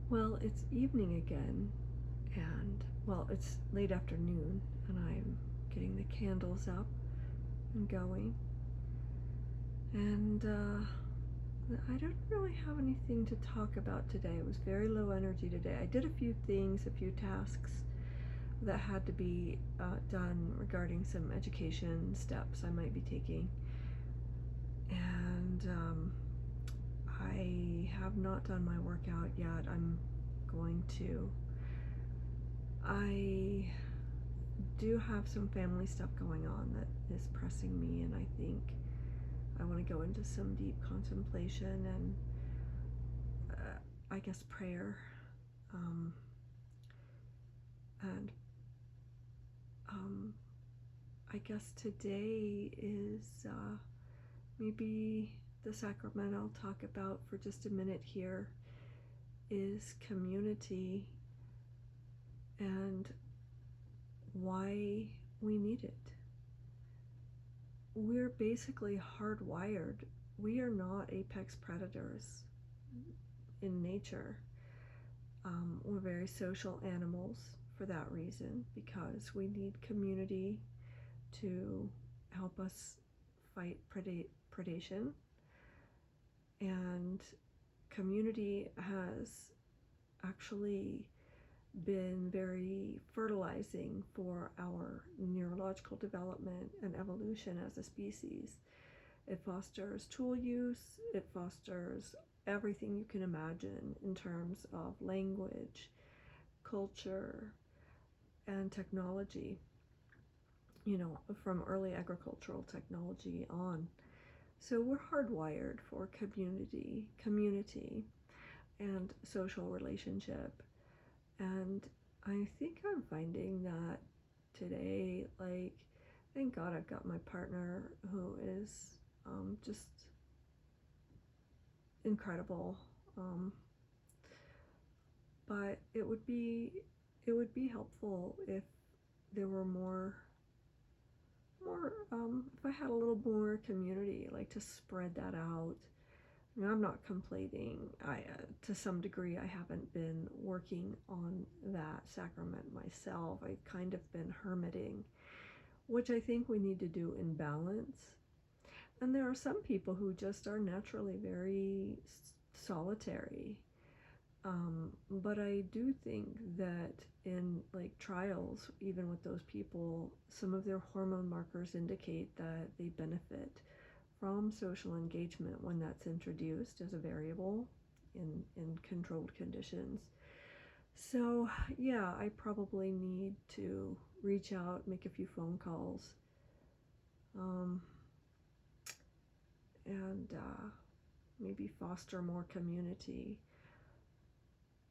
Well, it's evening again, and well, it's late afternoon, and I'm getting the candles up and going. And I don't really have anything to talk about today. It was very low energy today. I did a few things, a few tasks that had to be done regarding some education steps I might be taking. And I have not done my workout yet. I'm going to. I do have some family stuff going on that is pressing me, and I think I want to go into some deep contemplation and I guess prayer. Um, and I guess today is maybe the sacrament I'll talk about for just a minute here is community and why we need it. We're basically hardwired. We are not apex predators in nature. We're very social animals for that reason, because we need community to help us fight predation. And community has actually been very fertilizing for our neurological development and evolution as a species. It fosters tool use, it fosters everything you can imagine in terms of language, culture, and technology, from early agricultural technology on. So we're hardwired for community, and social relationship. And I think I'm finding that today, thank God I've got my partner who is just incredible. But it would be helpful if there were more if I had a little more community, like to spread that out. I mean, I'm not complaining. To some degree, I haven't been working on that sacrament myself. I've kind of been hermiting, which I think we need to do in balance. And there are some people who just are naturally very solitary. But I do think that in trials, even with those people, some of their hormone markers indicate that they benefit from social engagement when that's introduced as a variable in controlled conditions. So yeah, I probably need to reach out, make a few phone calls, and maybe foster more community.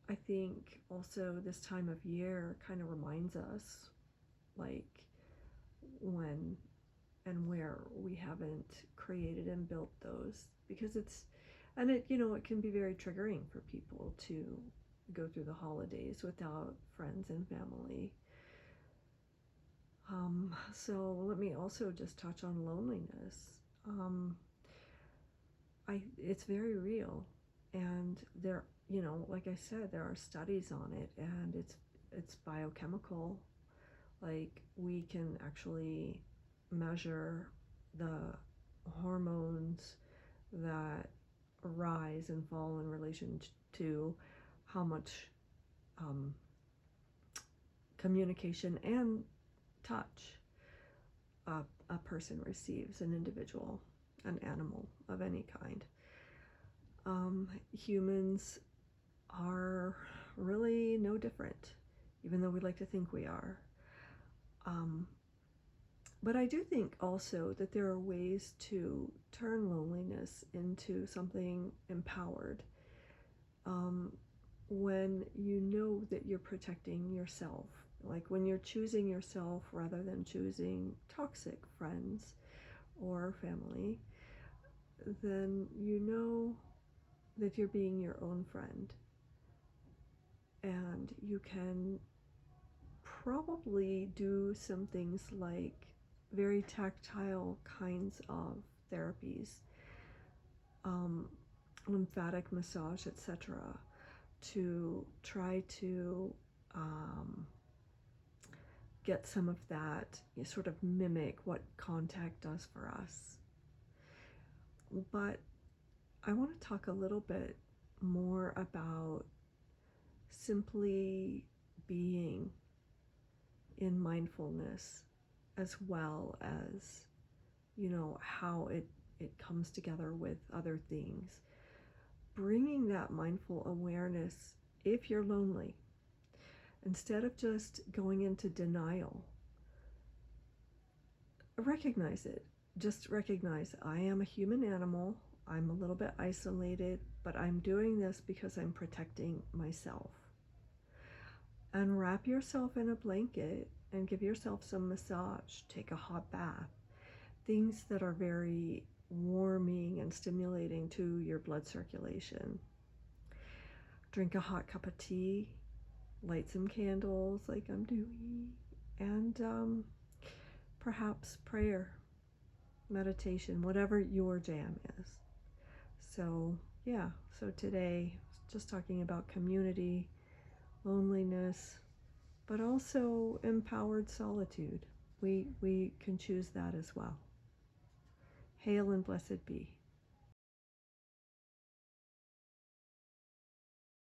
I think also this time of year kind of reminds us when and where we haven't created and built those, because it can be very triggering for people to go through the holidays without friends and family. So let me also just touch on loneliness. It's very real, and there, like I said, there are studies on it, and it's biochemical. Like, we can actually measure the hormones that rise and fall in relation to how much communication and touch a person receives, an individual, an animal of any kind. Humans are really no different, even though we'd like to think we are. But I do think also that there are ways to turn loneliness into something empowered, when you know that you're protecting yourself. Like when you're choosing yourself rather than choosing toxic friends or family, then you know that you're being your own friend. And you can probably do some things like very tactile kinds of therapies, lymphatic massage, etc., to try to get some of that, sort of mimic what contact does for us. But I want to talk a little bit more about simply being in mindfulness, as well as, how it comes together with other things. Bringing that mindful awareness, if you're lonely, instead of just going into denial, recognize it. Just recognize, I am a human animal. I'm a little bit isolated, but I'm doing this because I'm protecting myself. And wrap yourself in a blanket and give yourself some massage. Take a hot bath. Things that are very warming and stimulating to your blood circulation. Drink a hot cup of tea. Light some candles like I'm doing. And perhaps prayer, meditation, whatever your jam is. So today, just talking about community, loneliness, but also empowered solitude. We can choose that as well. Hail and blessed be.